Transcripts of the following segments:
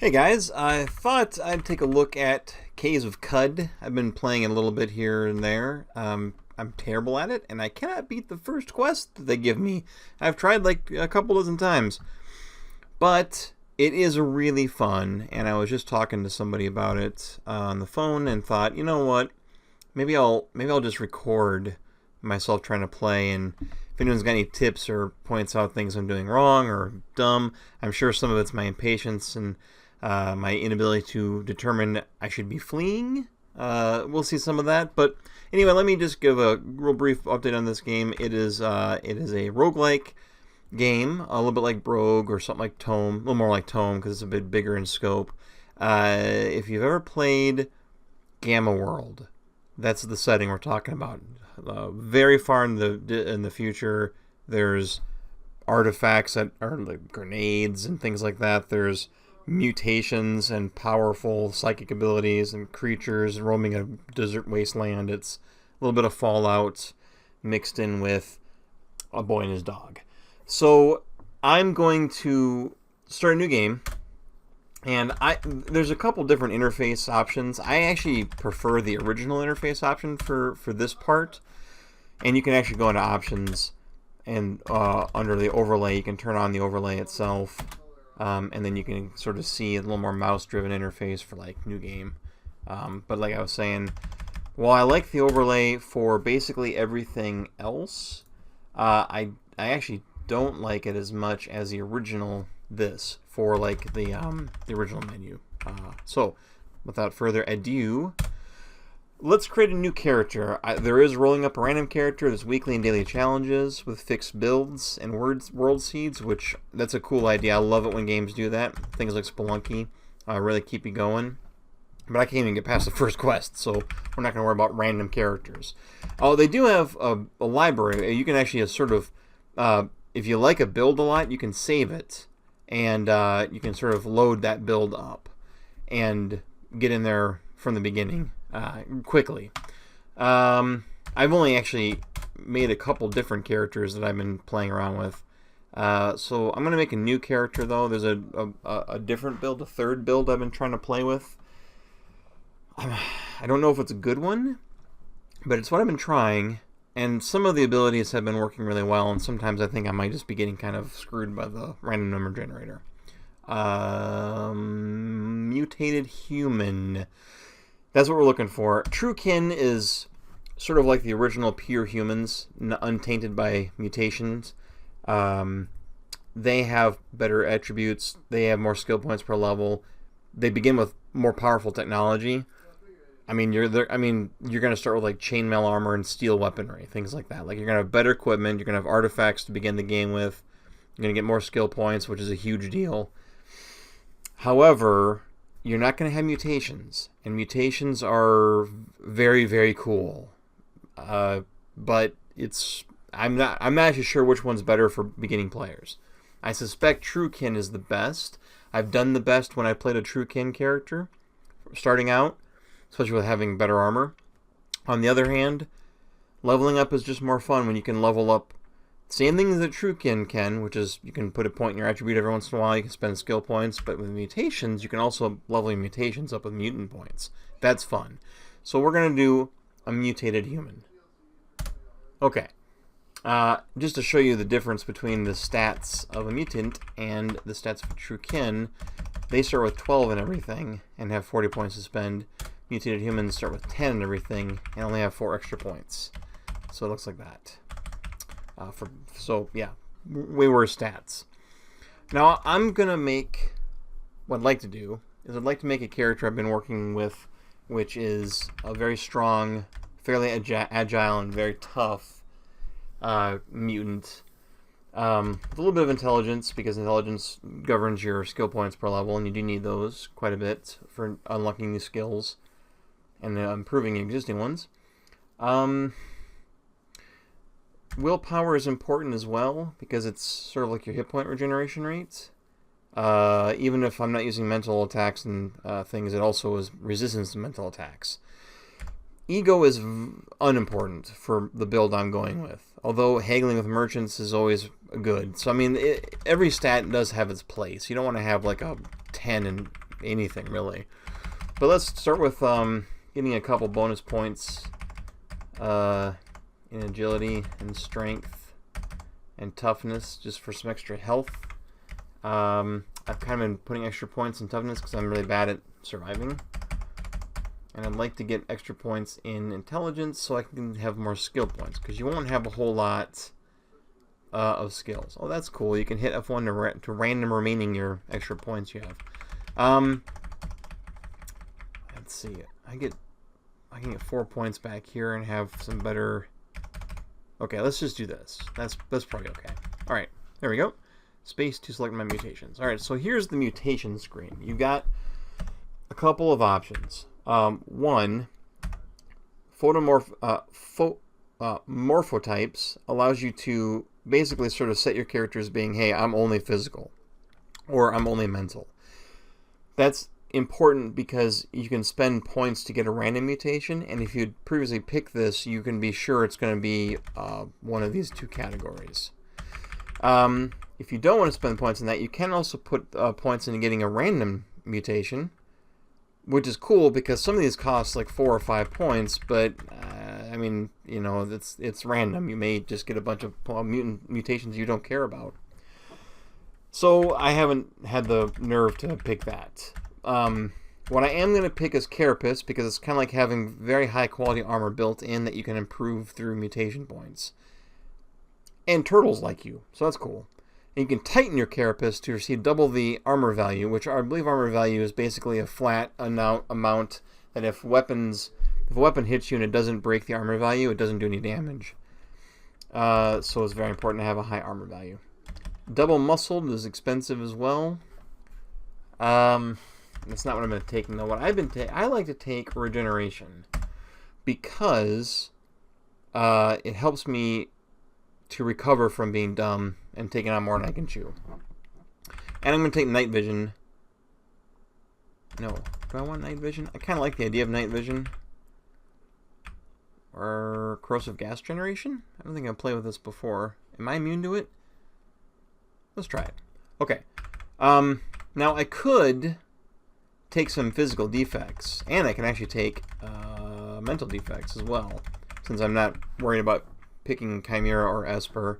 Hey guys, I thought I'd take a look at Caves of Qud. I've been playing it a little bit here and there. I'm terrible at it, and I cannot beat the first quest that they give me. I've tried like a couple dozen times. But it is really fun, and I was just talking to somebody about it on the phone and thought, you know what? Maybe I'll just record myself trying to play, and if anyone's got any tips or points out things I'm doing wrong or dumb, I'm sure some of it's my impatience and my inability to determine I should be fleeing. We'll see some of that. But anyway, let me just give a real brief update on this game. It is a roguelike game, a little bit like Brogue or something like Tome, a little more like Tome because it's a bit bigger in scope. If you've ever played Gamma World, that's the setting we're talking about. Very far in the future, there's artifacts that are like grenades and things like that. There's mutations and powerful psychic abilities and creatures roaming a desert wasteland. It's a little bit of Fallout mixed in with a boy and his dog. So I'm going to start a new game, and there's a couple different interface options. I actually prefer the original interface option for this part, and you can actually go into options, and under the overlay you can turn on the overlay itself, and then you can sort of see a little more mouse-driven interface for like new game. But like I was saying, while I like the overlay for basically everything else, I actually don't like it as much as the original for like the original menu. So without further ado, let's create a new character. There is rolling up a random character. There's weekly and daily challenges with fixed builds and world seeds, which that's a cool idea. I love it when games do that. Things like Spelunky really keep you going. But I can't even get past the first quest, so we're not going to worry about random characters. Oh, they do have a library. You can actually sort of, if you like a build a lot, you can save it, and you can sort of load that build up and get in there from the beginning quickly. I've only actually made a couple different characters that I've been playing around with. So I'm going to make a new character, though. There's a different build, a third build I've been trying to play with. I don't know if it's a good one, but it's what I've been trying. And some of the abilities have been working really well, and sometimes I think I might just be getting kind of screwed by the random number generator. Mutated human. That's what we're looking for. True kin is sort of like the original pure humans, untainted by mutations. They have better attributes. They have more skill points per level. They begin with more powerful technology. I mean, you're going to start with like chainmail armor and steel weaponry, things like that. Like you're going to have better equipment. You're going to have artifacts to begin the game with. You're going to get more skill points, which is a huge deal. However, you're not going to have mutations, and mutations are very, very cool. But I'm not actually sure which one's better for beginning players. I suspect Truekin is the best. I've done the best when I played a Truekin character starting out, especially with having better armor. On the other hand, leveling up is just more fun when you can level up. Same thing that Truekin can, which is you can put a point in your attribute every once in a while. You can spend skill points, but with mutations, you can also level your mutations up with mutant points. That's fun. So we're going to do a mutated human. Okay. Just to show you the difference between the stats of a mutant and the stats of a Truekin, they start with 12 and everything and have 40 points to spend. Mutated humans start with 10 and everything and only have 4 extra points. So it looks like that. Yeah, way worse stats. Now I'm gonna make what I'd like to do is I'd like to make a character I've been working with, which is a very strong, fairly agile and very tough mutant. With a little bit of intelligence, because intelligence governs your skill points per level, and you do need those quite a bit for unlocking new skills and improving existing ones. Willpower is important as well, because it's sort of like your hit point regeneration rates. Even if I'm not using mental attacks and things, it also is resistance to mental attacks. Ego is unimportant for the build I'm going with, although haggling with merchants is always good. So I mean, every stat does have its place. You don't want to have like a 10 in anything really. But let's start with getting a couple bonus points in agility and strength and toughness, just for some extra health. I've kind of been putting extra points in toughness because I'm really bad at surviving. And I'd like to get extra points in intelligence so I can have more skill points, because you won't have a whole lot of skills. Oh, that's cool. You can hit F1 to random remaining your extra points you have. Let's see. I can get 4 points back here and have some better... Okay, let's just do this. That's probably okay. Alright, there we go. Space to select my mutations. Alright, so here's the mutation screen. You got a couple of options. One, morphotypes allows you to basically sort of set your character as being, hey, I'm only physical, or I'm only mental. That's important because you can spend points to get a random mutation, and if you'd previously picked this, you can be sure it's going to be one of these two categories. If you don't want to spend points on that, you can also put points into getting a random mutation, which is cool because some of these cost like 4 or 5 points, but I mean, you know, it's random. You may just get a bunch of mutant mutations you don't care about. So I haven't had the nerve to pick that. What I am going to pick is Carapace, because it's kind of like having very high quality armor built in that you can improve through mutation points. And turtles like you, so that's cool. And you can tighten your Carapace to receive double the armor value, which I believe armor value is basically a flat amount that if a weapon hits you and it doesn't break the armor value, it doesn't do any damage. So it's very important to have a high armor value. Double muscled is expensive as well. That's not what I'm going to take though. What I like to take regeneration, because it helps me to recover from being dumb and taking on more than I can chew. And I'm going to take night vision. No, do I want night vision? I kind of like the idea of night vision. Or corrosive gas generation? I don't think I've played with this before. Am I immune to it? Let's try it. Okay. Now I could take some physical defects, and I can actually take mental defects as well, since I'm not worried about picking Chimera or Esper.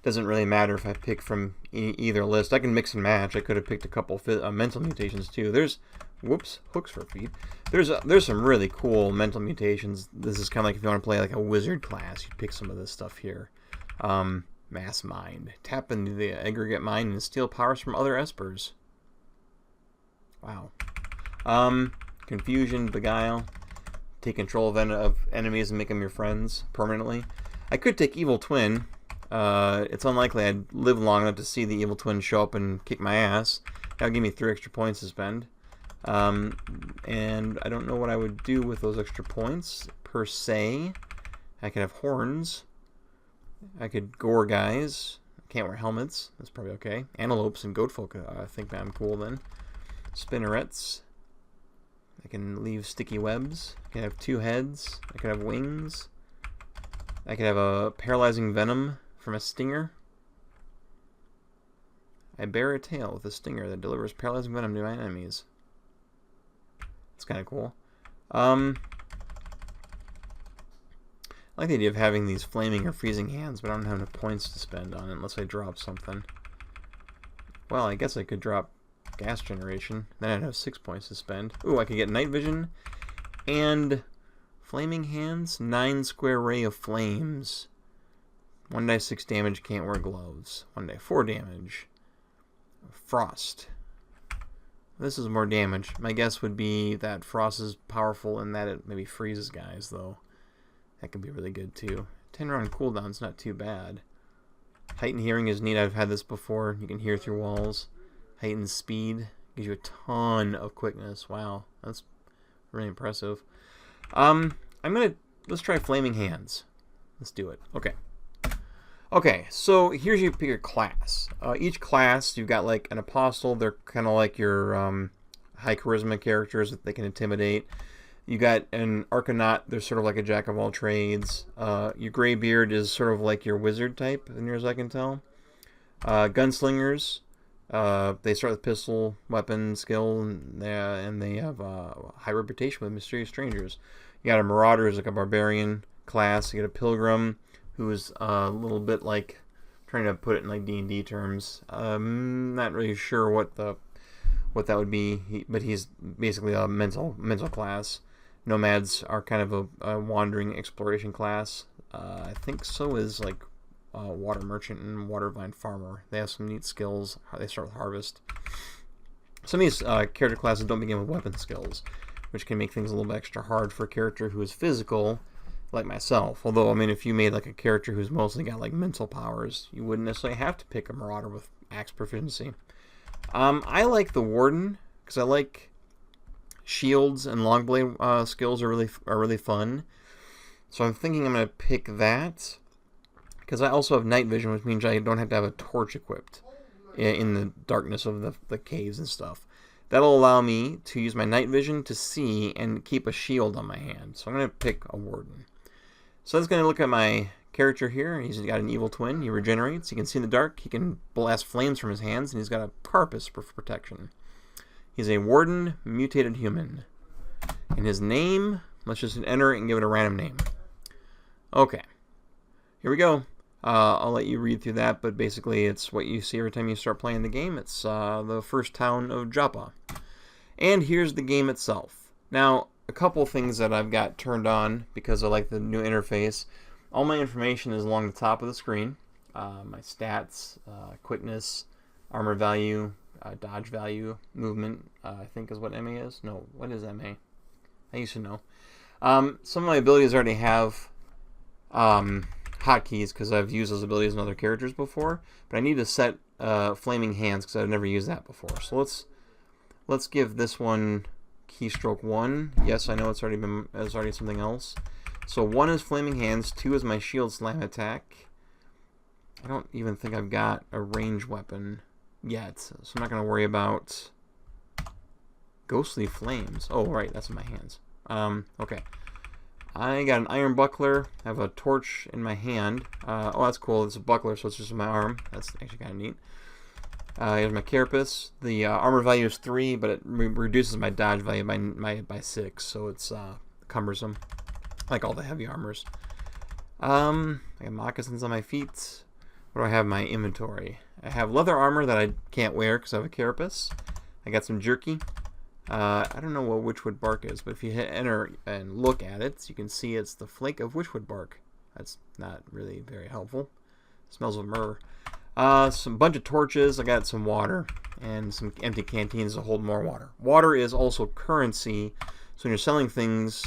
Doesn't really matter if I pick from either list. I can mix and match. I could have picked a couple mental mutations too. There's, whoops, hooks for feet. There's some really cool mental mutations. This is kind of like if you want to play like a wizard class, you pick some of this stuff here. Mass mind. Tap into the aggregate mind and steal powers from other Espers. Wow. Confusion, beguile. Take control of enemies and make them your friends permanently. I could take evil twin. It's unlikely I'd live long enough to see the evil twin show up and kick my ass. That would give me 3 extra points to spend. And I don't know what I would do with those extra points, per se. I could have horns. I could gore guys. Can't wear helmets. That's probably okay. Antelopes and goat folk, I think I'm cool then. Spinnerets. I can leave sticky webs. I can have 2 heads. I could have wings. I could have a paralyzing venom from a stinger. I bear a tail with a stinger that delivers paralyzing venom to my enemies. It's kind of cool. I like the idea of having these flaming or freezing hands, but I don't have enough points to spend on it unless I drop something. Well, I guess I could drop gas generation. Then I'd have 6 points to spend. Ooh, I could get night vision and flaming hands. 9 square ray of flames. 1d6 damage, can't wear gloves. 1d4 damage. Frost. This is more damage. My guess would be that frost is powerful in that it maybe freezes guys, though. That could be really good, too. 10 round cooldown's not too bad. Heightened hearing is neat. I've had this before. You can hear through walls. Heightened speed gives you a ton of quickness. Wow, that's really impressive. Let's try flaming hands. Let's do it. Okay, so here's you pick your class. Each class, you've got like an apostle. They're kind of like your high charisma characters that they can intimidate. You got an arcanaut. They're sort of like a jack of all trades. Your graybeard is sort of like your wizard type, as near as I can tell. Gunslingers. They start with pistol, weapon, skill, and they have high reputation with mysterious strangers. You got a marauder who's like a barbarian class. You got a pilgrim who's a little bit like, trying to put it in like D&D terms. Not really sure what that would be, but he's basically a mental class. Nomads are kind of a wandering exploration class. I think so is like water merchant and water vine farmer. They have some neat skills. They start with harvest. Some of these character classes don't begin with weapon skills, which can make things a little bit extra hard for a character who is physical, like myself. Although, I mean, if you made like a character who's mostly got like mental powers, you wouldn't necessarily have to pick a marauder with axe proficiency. I like the warden because I like shields and longblade skills are really fun. So I'm thinking I'm gonna pick that because I also have night vision, which means I don't have to have a torch equipped in the darkness of the caves and stuff. That'll allow me to use my night vision to see and keep a shield on my hand. So I'm going to pick a warden. So that's going to look at my character here. He's got an evil twin. He regenerates. He can see in the dark. He can blast flames from his hands. And he's got a carapace for protection. He's a warden mutated human. And his name, let's just enter it and give it a random name. Okay. Here we go. I'll let you read through that, but basically it's what you see every time you start playing the game. It's the first town of Joppa. And here's the game itself. Now, a couple things that I've got turned on because I like the new interface. All my information is along the top of the screen. My stats, quickness, armor value, dodge value, movement, I think is what MA is. No, what is MA? I used to know. Some of my abilities already have hotkeys because I've used those abilities in other characters before, but I need to set flaming hands because I've never used that before. So let's give this one keystroke 1. Yes, I know it's already something else. So 1 is flaming hands, 2 is my shield slam attack. I don't even think I've got a range weapon yet, so I'm not going to worry about ghostly flames. Oh, right, that's in my hands. Okay. I got an iron buckler. I have a torch in my hand. Oh, that's cool. It's a buckler, so it's just in my arm. That's actually kind of neat. Here's my carapace. The armor value is 3, but it reduces my dodge value by 6, so it's cumbersome, like all the heavy armors. I got moccasins on my feet. What do I have in my inventory? I have leather armor that I can't wear because I have a carapace. I got some jerky. I don't know what witchwood bark is, but if you hit enter and look at it, you can see it's the flake of witchwood bark. That's not really very helpful. It smells of myrrh. Some bunch of torches. I got some water and some empty canteens to hold more water. Water is also currency, so when you're selling things,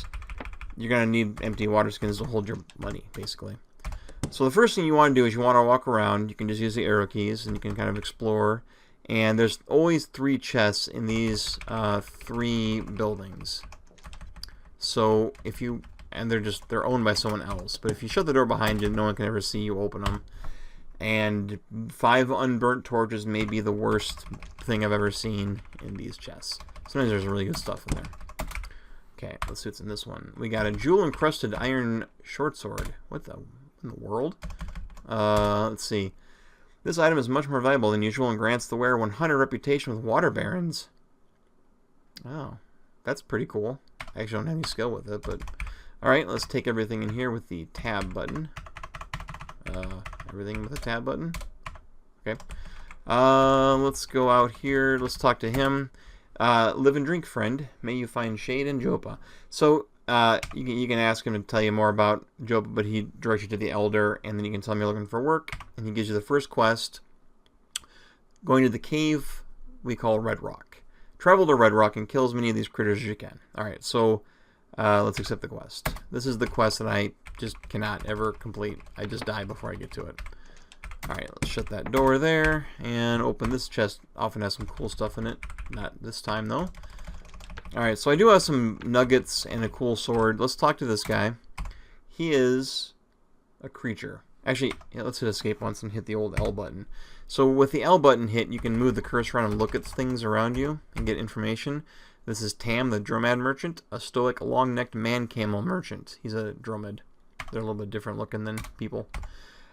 you're going to need empty water skins to hold your money, basically. So the first thing you want to do is you want to walk around. You can just use the arrow keys and you can kind of explore. And there's always 3 chests in these 3 buildings. So if you, and they're owned by someone else. But if you shut the door behind you, no one can ever see you open them. And 5 unburnt torches may be the worst thing I've ever seen in these chests. Sometimes there's really good stuff in there. Okay, let's see what's in this one. We got a jewel-encrusted iron short sword. What in the world? Let's see. This item is much more valuable than usual and grants the wearer 100 reputation with water barons. Oh, that's pretty cool. I actually don't have any skill with it, but... Alright, let's take everything in here with the tab button. Everything with the tab button. Okay. Let's go out here. Let's talk to him. Live and drink, friend. May you find shade in Joppa. So, you can ask him to tell you more about Joppa, but he directs you to the Elder, and then you can tell him you're looking for work, and he gives you the first quest, going to the cave we call Red Rock. Travel to Red Rock and kill as many of these critters as you can. Alright, so let's accept the quest. This is the quest that I just cannot ever complete. I just die before I get to it. Alright, let's shut that door there, and open this chest. Often has some cool stuff in it. Not this time, though. Alright, so I do have some nuggets and a cool sword. Let's talk to this guy. He is a creature. Actually, yeah, let's hit escape once and hit the old L button. So with the L button hit, you can move the cursor around and look at things around you and get information. This is Tam, the Dromad merchant, a stoic, long-necked man-camel merchant. He's a Dromad. They're a little bit different looking than people.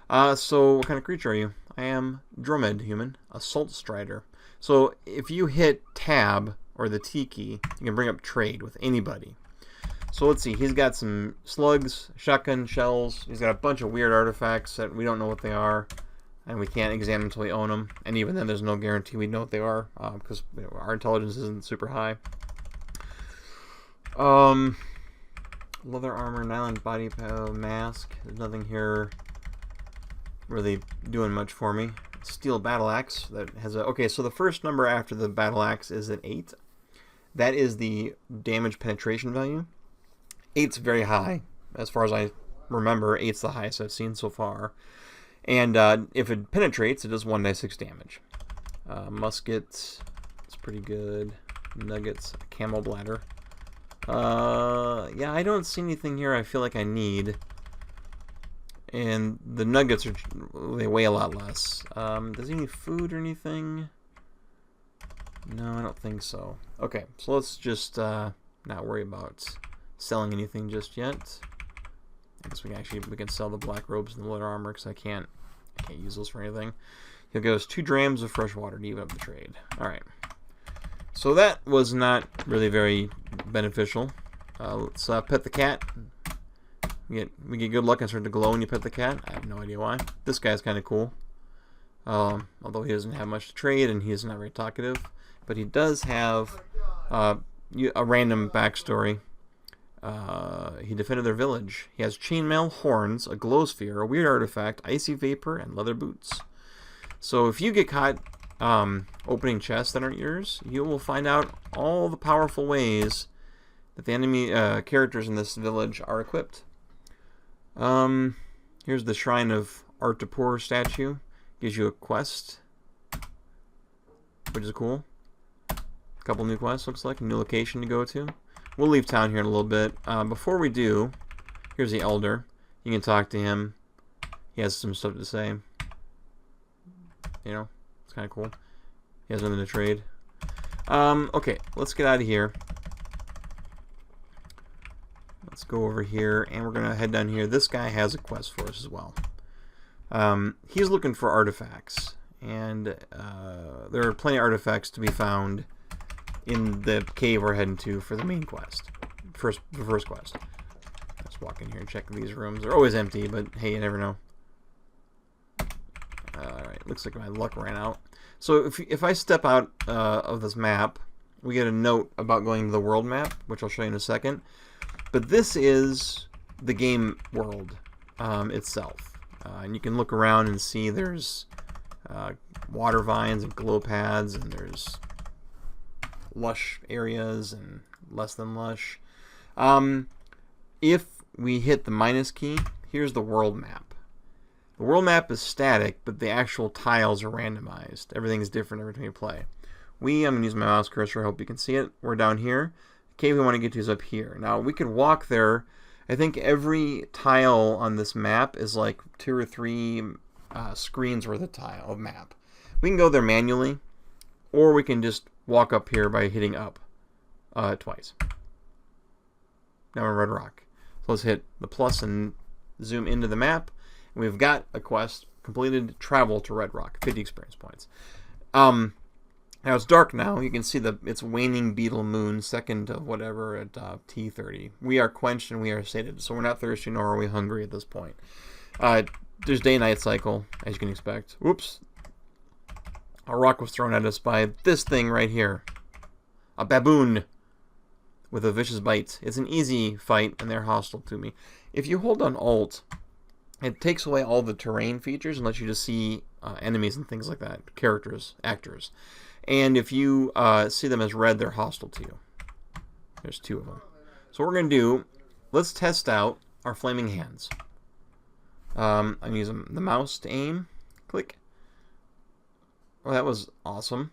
So what kind of creature are you? I am Dromad human, a salt strider. So if you hit tab or the T key, you can bring up trade with anybody. So let's see, he's got some slugs, shotgun shells, he's got a bunch of weird artifacts that we don't know what they are, and we can't examine until we own them, and even then there's no guarantee we know what they are, because our intelligence isn't super high. Leather armor, nylon body mask, there's nothing here really doing much for me. Steel battle axe that has a... Okay, so the first number after the battle axe is an 8. That is the damage penetration value. 8's very high. As far as I remember, 8's the highest I've seen so far. And if it penetrates, it does 1d6 damage. Muskets, it's pretty good. Nuggets, camel bladder. Yeah, I don't see anything here I feel like I need. And the nuggets they weigh a lot less. Does he need food or anything? No, I don't think so. Okay, so let's just not worry about selling anything just yet. I guess we can sell the black robes and the leather armor because I can't use those for anything. He'll give us 2 drams of fresh water to even up the trade. All right. So that was not really very beneficial. Let's pet the cat. We get good luck and start to glow when you pet the cat. I have no idea why. This guy's kind of cool. Although he doesn't have much to trade and he's not very talkative. But he does have a random backstory. He defended their village. He has chainmail, horns, a glow sphere, a weird artifact, icy vapor, and leather boots. So if you get caught opening chests that aren't yours, you will find out all the powerful ways that the enemy characters in this village are equipped. Here's the Shrine of Artapur statue. Gives you a quest, which is cool. A couple new quests, looks like. A new location to go to. We'll leave town here in a little bit. Before we do, here's the Elder. You can talk to him. He has some stuff to say. You know, it's kind of cool. He has nothing to trade. Okay, let's get out of here. Let's go over here, and we're going to head down here. This guy has a quest for us as well. He's looking for artifacts, and there are plenty of artifacts to be found in the cave we're heading to for the main quest. The first quest. Let's walk in here and check these rooms. They're always empty, but hey, you never know. Alright, looks like my luck ran out. So if I step out of this map, we get a note about going to the world map, which I'll show you in a second. But this is the game world itself. And you can look around and see there's water vines and glow pads, and there's lush areas and less than lush. If we hit the minus key, here's the world map. The world map is static, but the actual tiles are randomized. Everything's different every time you play. I'm going to use my mouse cursor. I hope you can see it. We're down here. The cave we want to get to is up here. Now, we could walk there. I think every tile on this map is like 2 or 3 screens worth of map. We can go there manually, or we can just walk up here by hitting up twice. Now we're in Red Rock. So let's hit the plus and zoom into the map. We've got a quest completed. Travel to Red Rock, 50 experience points. Now it's dark now. You can see it's waning beetle moon, second of whatever at T30. We are quenched and we are sated, so we're not thirsty nor are we hungry at this point. There's day-night cycle, as you can expect. Whoops. A rock was thrown at us by this thing right here. A baboon with a vicious bite. It's an easy fight, and they're hostile to me. If you hold on Alt, it takes away all the terrain features and lets you just see enemies and things like that. Characters, actors. And if you see them as red, they're hostile to you. There's 2 of them. So what we're going to do, let's test out our flaming hands. I'm using the mouse to aim. Click. Well, that was awesome.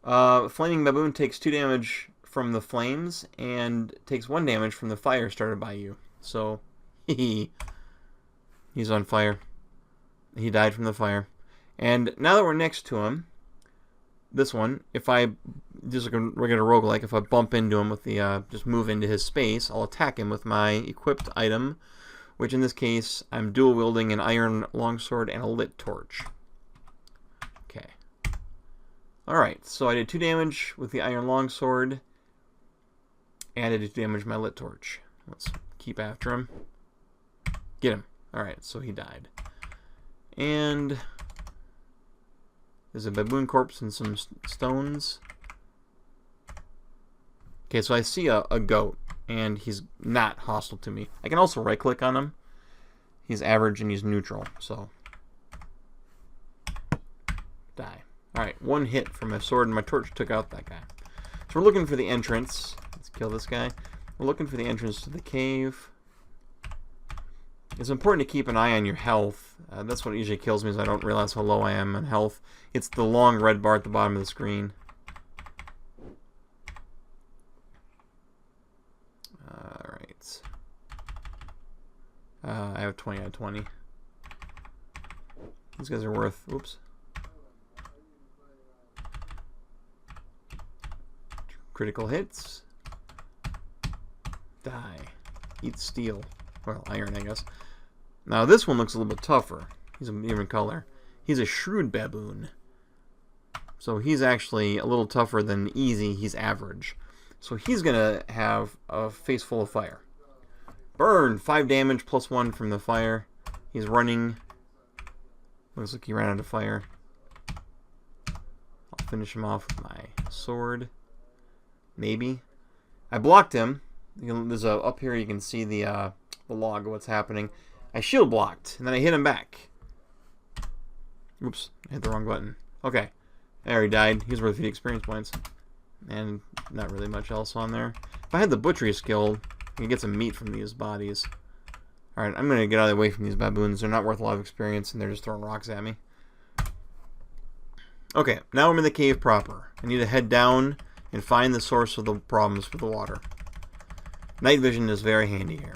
Flaming Baboon takes 2 damage from the flames and takes 1 damage from the fire started by you. So, he's on fire. He died from the fire. And now that we're next to him, this one, if I, just like a regular roguelike, if I bump into him with the, just move into his space, I'll attack him with my equipped item, which in this case, I'm dual wielding an iron longsword and a lit torch. Okay. Alright, so I did 2 damage with the iron longsword, and I did 2 damage with my lit torch. Let's keep after him. Get him. Alright, so he died. And there's a baboon corpse and some stones. Okay, so I see a goat, and he's not hostile to me. I can also right-click on him. He's average and he's neutral, so die. Alright, 1 hit from my sword, and my torch took out that guy. So we're looking for the entrance. Let's kill this guy. We're looking for the entrance to the cave. It's important to keep an eye on your health. That's what usually kills me, is I don't realize how low I am on health. It's the long red bar at the bottom of the screen. Alright. I have 20 out of 20. These guys are worth... Oops. Critical hits. Die. Eat steel. Well, iron, I guess. Now this one looks a little bit tougher. He's an even color. He's a shrewd baboon. So he's actually a little tougher than easy. He's average. So he's going to have a face full of fire. Burn! 5 damage plus 1 from the fire. He's running. Looks like he ran out of fire. I'll finish him off with my sword. Maybe. I blocked him. There's up here you can see the log of what's happening. I shield blocked, and then I hit him back. Oops, I hit the wrong button. Okay, there he died. He's worth 50 experience points. And not really much else on there. If I had the butchery skill, I could get some meat from these bodies. Alright, I'm going to get out of the way from these baboons. They're not worth a lot of experience, and they're just throwing rocks at me. Okay, now I'm in the cave proper. I need to head down and find the source of the problems with the water. Night vision is very handy here.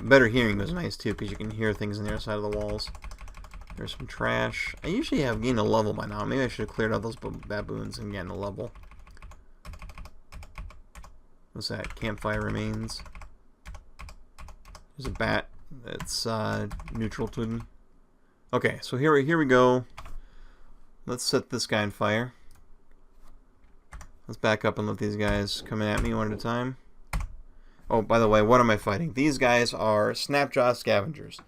Better hearing was nice too, because you can hear things on the other side of the walls. There's some trash. I usually have gained a level by now. Maybe I should have cleared out those baboons and gotten a level. What's that? Campfire remains. There's a bat that's neutral to them. Okay, so here we go. Let's set this guy on fire. Let's back up and let these guys come at me one at a time. Oh, by the way, what am I fighting? These guys are Snapjaw Scavengers.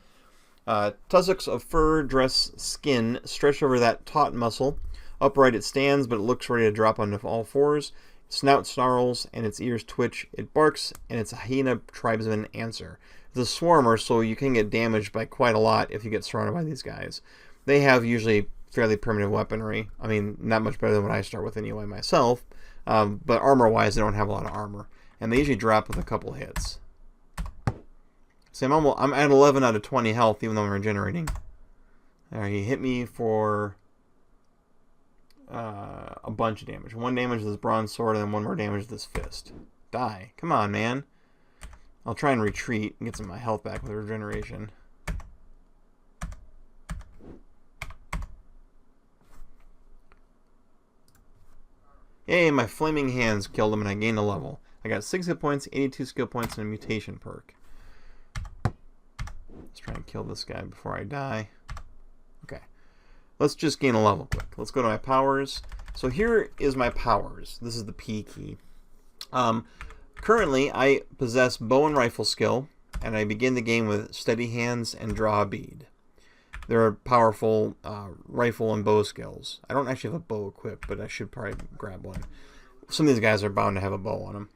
Tussocks of fur, dress, skin, stretch over that taut muscle. Upright it stands, but it looks ready to drop onto all fours. Snout snarls, and its ears twitch. It barks, and its hyena tribesmen answer. It's a swarmer, so you can get damaged by quite a lot if you get surrounded by these guys. They have usually fairly primitive weaponry. I mean, not much better than what I start with anyway myself. But armor-wise, they don't have a lot of armor. And they usually drop with a couple hits. See, I'm at 11 out of 20 health, even though I'm regenerating. There, he hit me for a bunch of damage. 1 damage with this bronze sword, and then 1 more damage with this fist. Die. Come on, man. I'll try and retreat and get some of my health back with regeneration. Yay, my flaming hands killed him and I gained a level. I got 6 hit points, 82 skill points, and a mutation perk. Let's try and kill this guy before I die. Okay. Let's just gain a level quick. Let's go to my powers. So here is my powers. This is the P key. Currently, I possess bow and rifle skill, and I begin the game with steady hands and draw a bead. There are powerful rifle and bow skills. I don't actually have a bow equipped, but I should probably grab one. Some of these guys are bound to have a bow on them.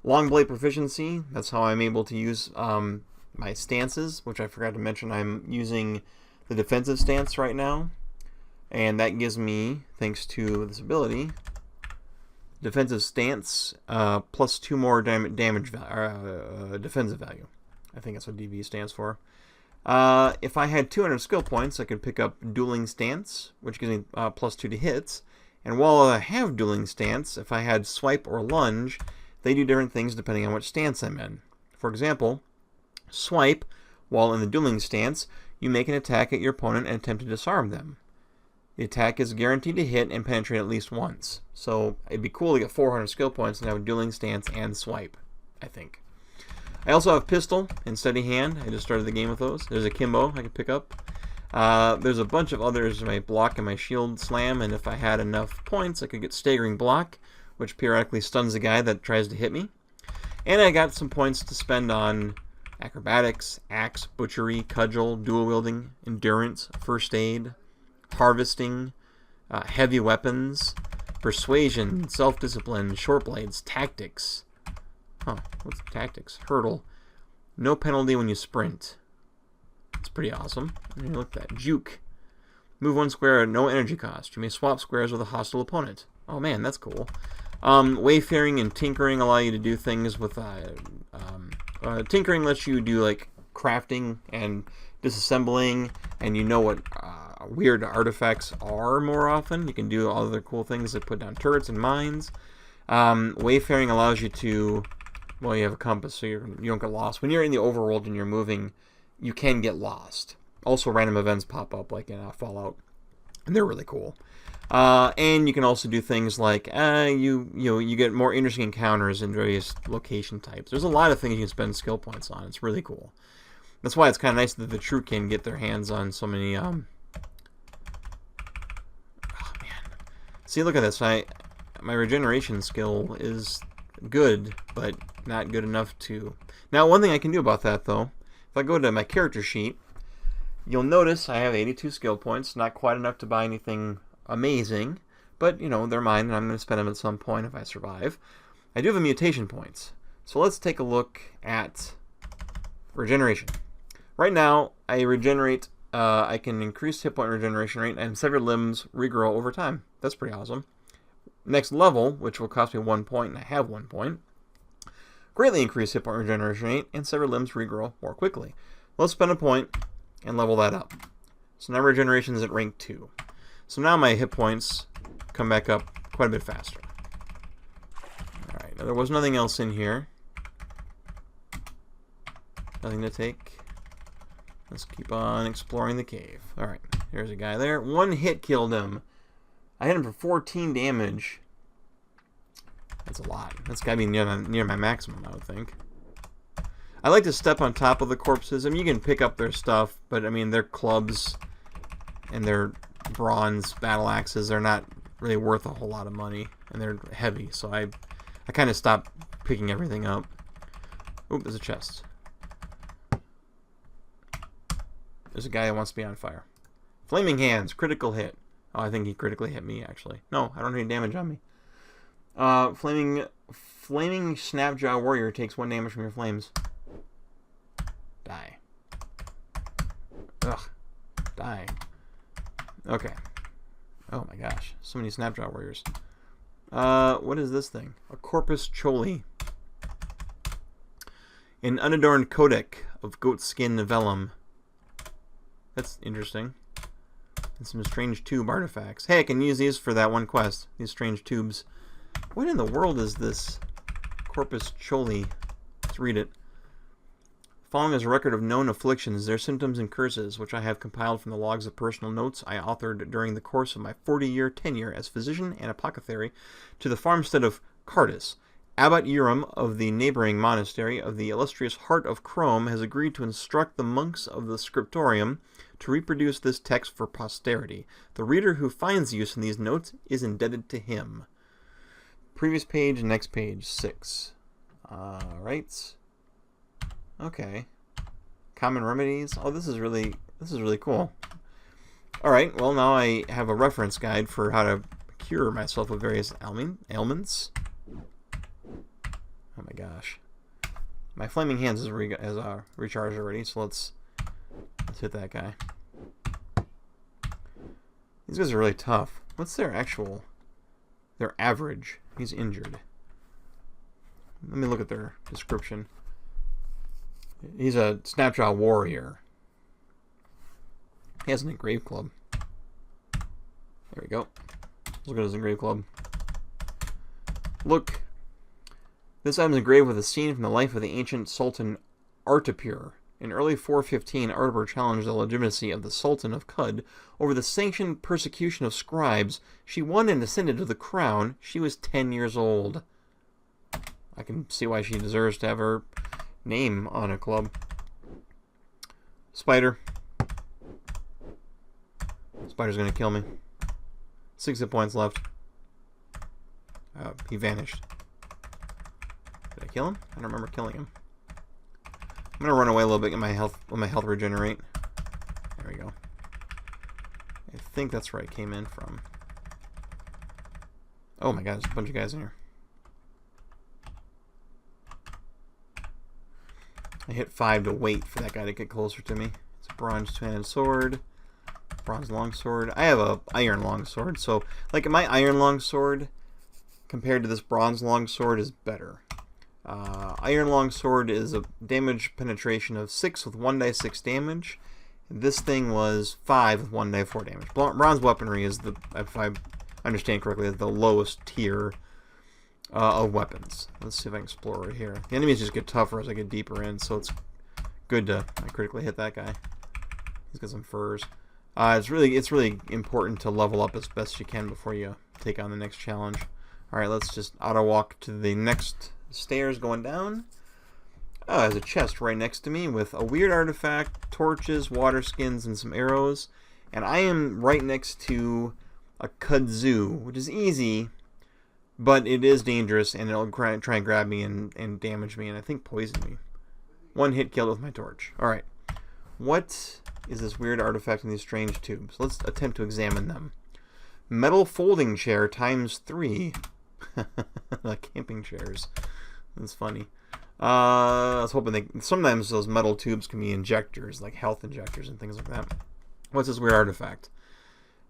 Long blade proficiency, that's how I'm able to use my stances, which I forgot to mention. I'm using the defensive stance right now, and that gives me, thanks to this ability, defensive stance plus 2 more damage defensive value. I think that's what DV stands for. If I had 200 skill points, I could pick up dueling stance, which gives me plus 2 to hits. And while I have dueling stance, if I had swipe or lunge, they do different things depending on which stance I'm in. For example, swipe, while in the dueling stance, you make an attack at your opponent and attempt to disarm them. The attack is guaranteed to hit and penetrate at least once. So it'd be cool to get 400 skill points and have a dueling stance and swipe, I think. I also have pistol and steady hand. I just started the game with those. There's a Kimbo I can pick up. There's a bunch of others, my block and my shield slam, and if I had enough points, I could get staggering block, which periodically stuns the guy that tries to hit me. And I got some points to spend on acrobatics, axe, butchery, cudgel, dual wielding, endurance, first aid, harvesting, heavy weapons, persuasion, self-discipline, short blades, tactics. Huh, what's tactics? Hurdle. No penalty when you sprint. It's pretty awesome. Look at that. Juke. Move one square at no energy cost. You may swap squares with a hostile opponent. Oh man, that's cool. Wayfaring and tinkering allow you to do things with... tinkering lets you do like crafting and disassembling, and you know what weird artifacts are more often. You can do all other cool things that put down turrets and mines. Wayfaring allows you to... Well, you have a compass, so you don't get lost. When you're in the overworld and you're moving, you can get lost. Also, random events pop up, like in Fallout, and they're really cool. And you can also do things like you get more interesting encounters in various location types. There's a lot of things you can spend skill points on. It's really cool. That's why it's kind of nice that the True can get their hands on so many. Oh man, see, look at this. My regeneration skill is good, but not good enough to... Now, one thing I can do about that, though, if I go to my character sheet, you'll notice I have 82 skill points, not quite enough to buy anything amazing, but, you know, they're mine, and I'm going to spend them at some point if I survive. I do have a mutation points, so let's take a look at regeneration. Right now, I regenerate, I can increase hit point regeneration rate, and severed limbs regrow over time. That's pretty awesome. Next level, which will cost me 1 point, and I have 1 point, greatly increase hit point regeneration rate, and severed limbs regrow more quickly. Let's spend a point and level that up. So now regeneration is at rank 2. So now my hit points come back up quite a bit faster. Alright, now there was nothing else in here. Nothing to take. Let's keep on exploring the cave. Alright, here's a guy there. One hit killed him. I hit him for 14 damage. That's a lot. That's got to be near my maximum, I would think. I like to step on top of the corpses. I mean, you can pick up their stuff, but I mean, their clubs and their bronze battle axes are not really worth a whole lot of money, and they're heavy, so I kind of stopped picking everything up. Oop, there's a chest. There's a guy that wants to be on fire. Flaming hands, critical hit. Oh, I think he critically hit me, actually. No, I don't have any damage on me. Flaming Snapjaw Warrior takes 1 damage from your flames. Die. Ugh. Die. Okay. Oh my gosh. So many Snapjaw Warriors. What is this thing? A Corpus Choli. An unadorned codec of goat skin vellum. That's interesting. And some strange tube artifacts. Hey, I can use these for that one quest. These strange tubes. What in the world is this Corpus Choli? Let's read it. Following is a record of known afflictions, their symptoms and curses, which I have compiled from the logs of personal notes I authored during the course of my 40-year tenure as physician and apothecary to the farmstead of Cardus. Abbot Urim of the neighboring monastery of the illustrious Heart of Chrome has agreed to instruct the monks of the scriptorium to reproduce this text for posterity. The reader who finds use in these notes is indebted to him. Previous page, next page, 6. Right. Okay. Common remedies. Oh, this is really cool. All right. Well, now I have a reference guide for how to cure myself of various ailments. Oh my gosh. My flaming hands is recharged already, so let's hit that guy. These guys are really tough. What's their average? He's injured. Let me look at their description. He's a Snapjaw Warrior. He has an engraved club. There we go. Look at his engraved club. Look. This item is engraved with a scene from the life of the ancient Sultan Artapur. In early 415, Artapur challenged the legitimacy of the Sultan of Qud over the sanctioned persecution of scribes. She won and ascended to the crown. She was 10 years old. I can see why she deserves to have her name on a club. Spider. Spider's gonna kill me. 6 hit points left. He vanished. Did I kill him? I don't remember killing him. I'm gonna run away a little bit and let my health regenerate. There we go. I think that's where I came in from. Oh my god, there's a bunch of guys in here. I hit 5 to wait for that guy to get closer to me. It's a bronze two-handed sword. Bronze longsword. I have a iron longsword, so like my iron longsword compared to this bronze longsword is better. Iron longsword is a damage penetration of 6 with 1d6 damage. This thing was 5 with 1d4 damage. Bronze weaponry is the, if I understand correctly, is the lowest tier of weapons. Let's see if I can explore right here. The enemies just get tougher as I get deeper in, so it's good to critically hit that guy. He's got some furs. It's really important to level up as best you can before you take on the next challenge. Alright, let's just auto walk to the next stairs going down. Oh, there's a chest right next to me with a weird artifact, torches, water skins, and some arrows. And I am right next to a kudzu, which is easy, but it is dangerous, and it'll try and grab me and damage me, and I think poison me. 1 hit killed with my torch. Alright. What is this weird artifact in these strange tubes? Let's attempt to examine them. Metal folding chair times 3. Like camping chairs. That's funny. I was hoping sometimes those metal tubes can be injectors, like health injectors and things like that. What's this weird artifact?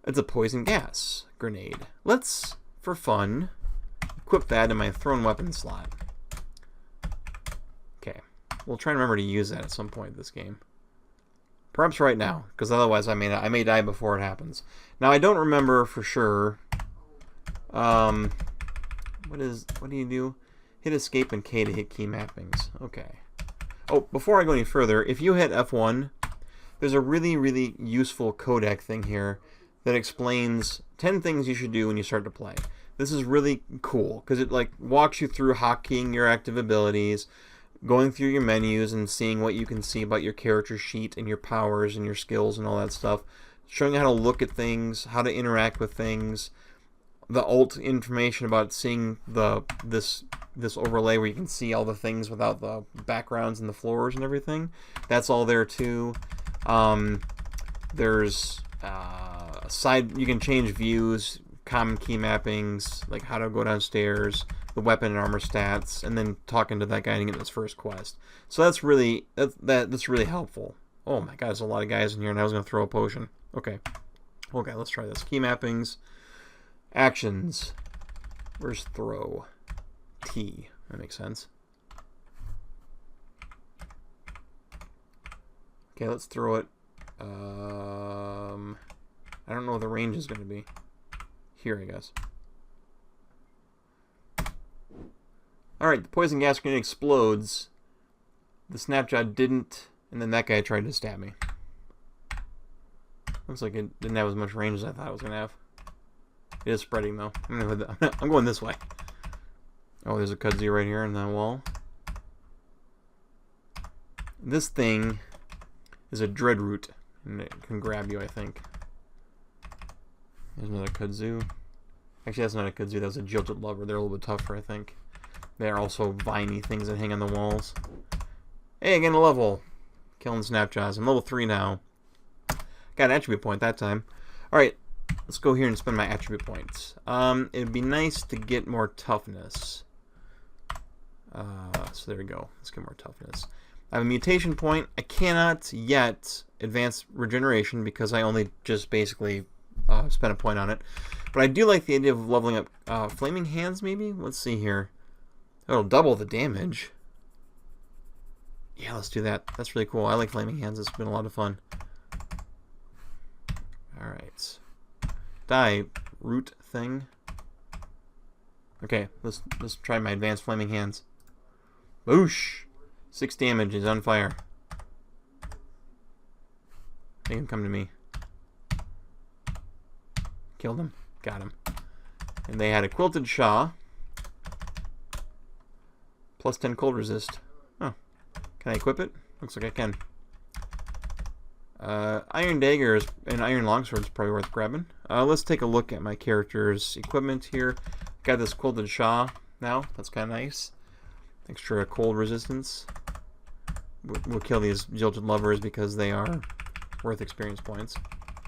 It's a poison gas grenade. Let's, for fun, equip that in my thrown weapon slot. Okay. We'll try and remember to use that at some point in this game. Perhaps right now, because otherwise I may die before it happens. Now I don't remember for sure. What do you do? Hit escape and K to hit key mappings. Okay. Oh, before I go any further, if you hit F1, there's a really, really useful codec thing here that explains 10 things you should do when you start to play. This is really cool because it like walks you through hotkeying your active abilities, going through your menus and seeing what you can see about your character sheet and your powers and your skills and all that stuff, showing you how to look at things, how to interact with things, the alt information about seeing this overlay where you can see all the things without the backgrounds and the floors and everything. That's all there too. There's you can change views, common key mappings, like how to go downstairs, the weapon and armor stats, and then talking to that guy and getting his first quest. So that's really helpful. Oh my god, there's a lot of guys in here, and I was gonna throw a potion. Okay, let's try this. Key mappings, actions. Where's throw? T. That makes sense. Okay, let's throw it. I don't know what the range is going to be. Here, I guess. Alright, the poison gas grenade explodes. The snapshot didn't, and then that guy tried to stab me. Looks like it didn't have as much range as I thought it was going to have. It is spreading, though. I'm going this way. Oh, there's a kudzu right here in that wall. This thing is a dreadroot, and it can grab you, I think. There's another kudzu. Actually, that's not a kudzu. That's a jilted lover. They're a little bit tougher, I think. They're also viney things that hang on the walls. Hey, again, a level. Killing snapjaws. I'm level 3 now. Got an attribute point that time. Alright, let's go here and spend my attribute points. It'd be nice to get more toughness. So there we go. Let's get more toughness. I have a mutation point. I cannot yet advance regeneration because I only just basically spent a point on it. But I do like the idea of leveling up Flaming Hands, maybe? Let's see here. It'll double the damage. Yeah, let's do that. That's really cool. I like Flaming Hands. It's been a lot of fun. Alright. Die root thing. Okay, let's try my advanced Flaming Hands. Boosh! 6 damage. He's on fire. Make him come to me. Killed him. Got him. And they had a Quilted Shaw. Plus 10 cold resist. Oh. Can I equip it? Looks like I can. Iron Daggers and Iron Longsword is probably worth grabbing. Let's take a look at my character's equipment here. Got this Quilted Shaw now. That's kind of nice. Extra cold resistance. We'll kill these Jilted Lovers because they are worth experience points.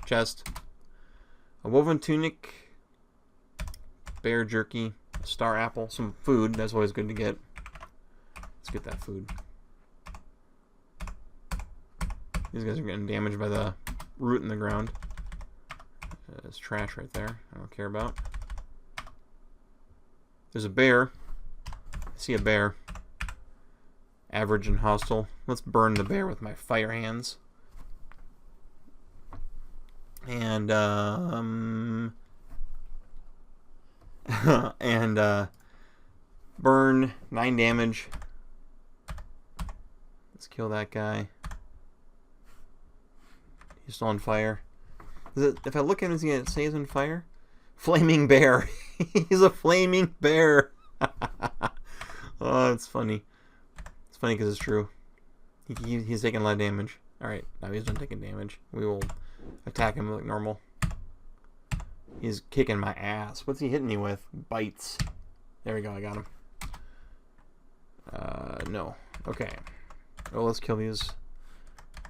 Chest. A Woven Tunic. Bear Jerky. A Star Apple. Some food. That's always good to get. Let's get that food. These guys are getting damaged by the root in the ground. There's trash right there. I don't care about. There's a bear. I see a bear. Average and hostile. Let's burn the bear with my fire hands. And burn 9 damage. Let's kill that guy. He's still on fire. If I look at him, is he gonna say he's on fire? Flaming bear. He's a flaming bear. Oh, it's funny. It's funny because it's true. He's taking a lot of damage. Alright, now he's done taking damage. We will attack him like normal. He's kicking my ass. What's he hitting me with? Bites. There we go, I got him. No. Okay. Well, let's kill these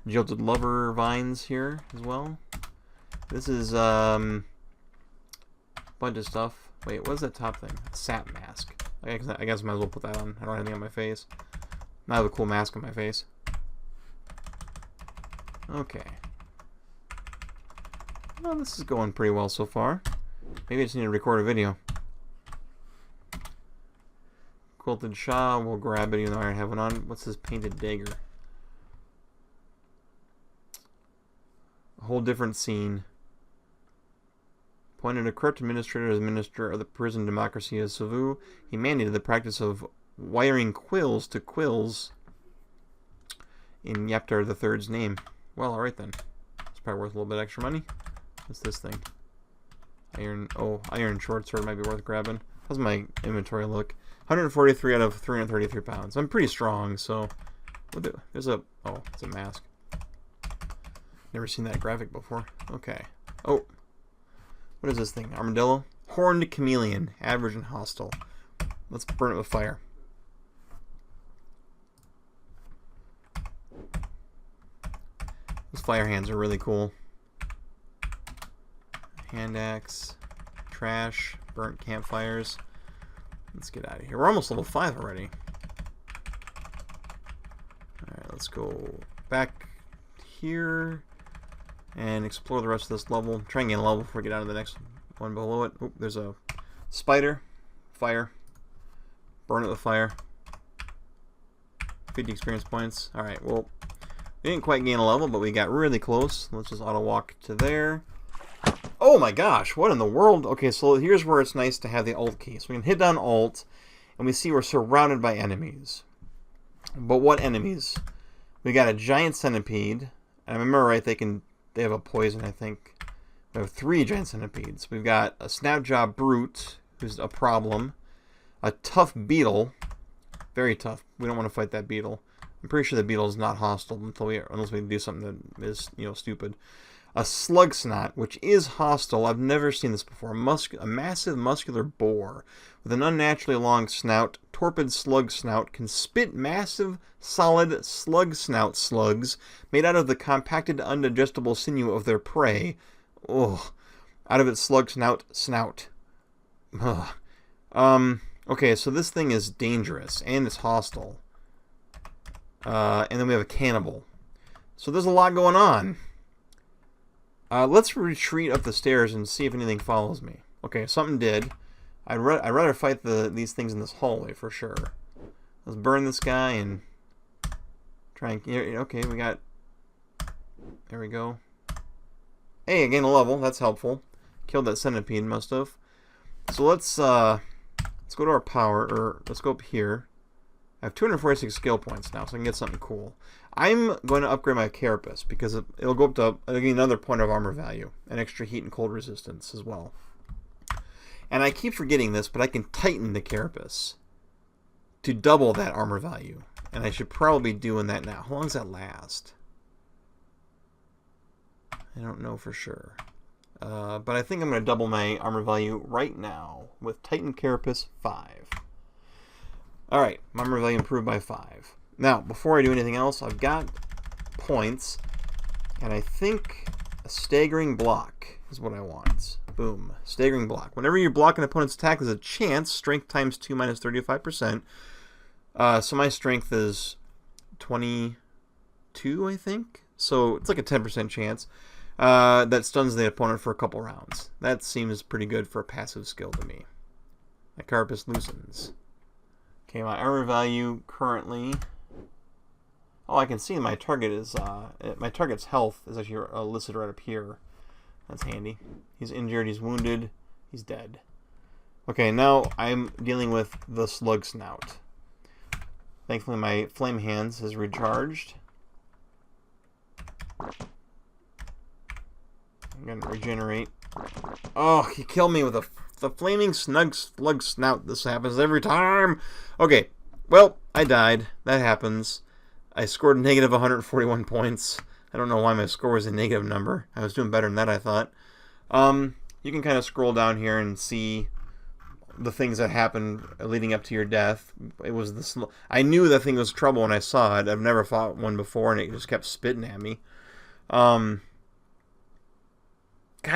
Jilted Lover vines here as well. This is bunch of stuff. Wait, what is that top thing? Sap mask. I guess I might as well put that on. I don't have anything on my face. I have a cool mask on my face. Okay. Well, this is going pretty well so far. Maybe I just need to record a video. Quilted Shaw, we'll grab it even though I don't have one on. What's this painted dagger? A whole different scene. Appointed a corrupt administrator as minister of the prison democracy of Savu, he mandated the practice of wiring quills to quills in Yaptar III's name. Well, alright then. It's probably worth a little bit extra money. What's this thing? Iron short sword might be worth grabbing. How's my inventory look? 143 out of 333 pounds. I'm pretty strong, so there's a it's a mask. Never seen that graphic before. Okay. Oh. What is this thing? Armadillo? Horned chameleon. Average and hostile. Let's burn it with fire. Those fire hands are really cool. Hand axe. Trash. Burnt campfires. Let's get out of here. We're almost level 5 already. Alright, let's go back here and explore the rest of this level. Try and gain a level before we get out of the next one below it. Oop, there's a spider. Fire. Burn it with fire. 50 experience points. Alright, well, we didn't quite gain a level, but we got really close. Let's just auto walk to there. Oh my gosh, what in the world? Okay, so here's where it's nice to have the Alt key. So we can hit down Alt, and we see we're surrounded by enemies. But what enemies? We got a giant centipede. And I remember right, they have a poison, I think. We have 3 giant centipedes. We've got a Snapjaw Brute, who's a problem. A tough beetle. Very tough. We don't want to fight that beetle. I'm pretty sure the beetle is not hostile unless we do something that is, stupid. A slug snot, which is hostile. I've never seen this before. A massive muscular boar with an unnaturally long snout. Torpid slug snout can spit massive, solid slug snout slugs made out of the compacted, undigestible sinew of their prey. Ugh. Out of its slug snout. Ugh. Okay, so this thing is dangerous and it's hostile. And then we have a cannibal. So there's a lot going on. Let's retreat up the stairs and see if anything follows me. Okay, something did. I'd rather fight these things in this hallway for sure. Let's burn this guy and try and... Okay, we got... There we go. Hey, I gained a level. That's helpful. Killed that centipede, must have. So let's go to our power, or let's go up here. I have 246 skill points now, so I can get something cool. I'm going to upgrade my carapace because it'll go up to another point of armor value, and extra heat and cold resistance as well. And I keep forgetting this, but I can tighten the carapace to double that armor value, and I should probably be doing that now. How long does that last? I don't know for sure. But I think I'm going to double my armor value right now with Titan Carapace 5. Alright, my armor value improved by 5. Now, before I do anything else, I've got points, and I think a staggering block is what I want. Boom. Staggering block. Whenever you block an opponent's attack, there's a chance, strength times 2 minus 35%. So my strength is 22, I think. So it's like a 10% chance. That stuns the opponent for a couple rounds. That seems pretty good for a passive skill to me. My Carapace loosens. Okay, my armor value currently... Oh, I can see my target is... my target's health is actually listed right up here. That's handy. He's injured, he's wounded, he's dead. Okay, now I'm dealing with the Slug Snout. Thankfully my Flame Hands has recharged. I'm going to regenerate. Oh, he killed me with the flaming slug snout. This happens every time. Okay, well, I died. That happens. I scored negative 141 points. I don't know why my score was a negative number. I was doing better than that, I thought. You can kind of scroll down here and see the things that happened leading up to your death. It was the I knew that thing was trouble when I saw it. I've never fought one before, and it just kept spitting at me. God,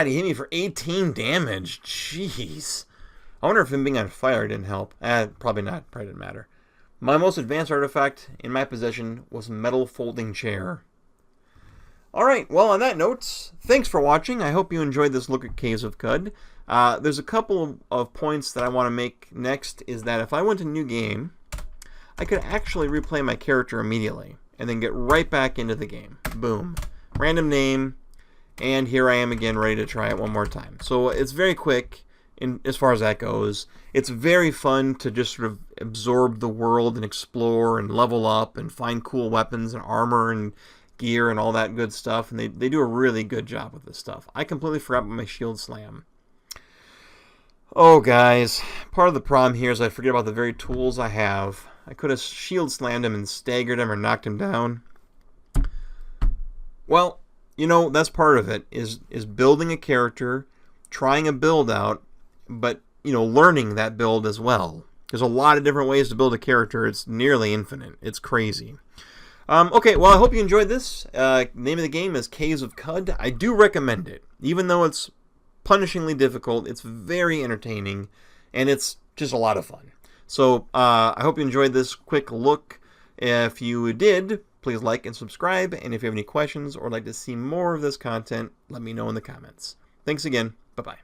he hit me for 18 damage. Jeez. I wonder if him being on fire didn't help. Probably not. Probably didn't matter. My most advanced artifact in my possession was Metal Folding Chair. Alright, well, on that note, thanks for watching. I hope you enjoyed this look at Caves of Qud. There's a couple of points that I want to make next, is that if I went to New Game, I could actually replay my character immediately, and then get right back into the game. Boom. Random name, and here I am again ready to try it one more time. So it's very quick as far as that goes. It's very fun to just sort of absorb the world and explore and level up and find cool weapons and armor and gear and all that good stuff, and they do a really good job with this stuff. I completely forgot about my shield slam. Oh guys, part of the problem here is I forget about the very tools I have. I could have shield slammed him and staggered him or knocked him down. Well, you know, that's part of it, is building a character, trying a build out, but, you know, learning that build as well. There's a lot of different ways to build a character. It's nearly infinite. It's crazy. Okay, well, I hope you enjoyed this. Name of the game is Caves of Qud. I do recommend it. Even though it's punishingly difficult, it's very entertaining, and it's just a lot of fun. So, I hope you enjoyed this quick look. If you did, please like and subscribe, and if you have any questions or would like to see more of this content, let me know in the comments. Thanks again. Bye-bye.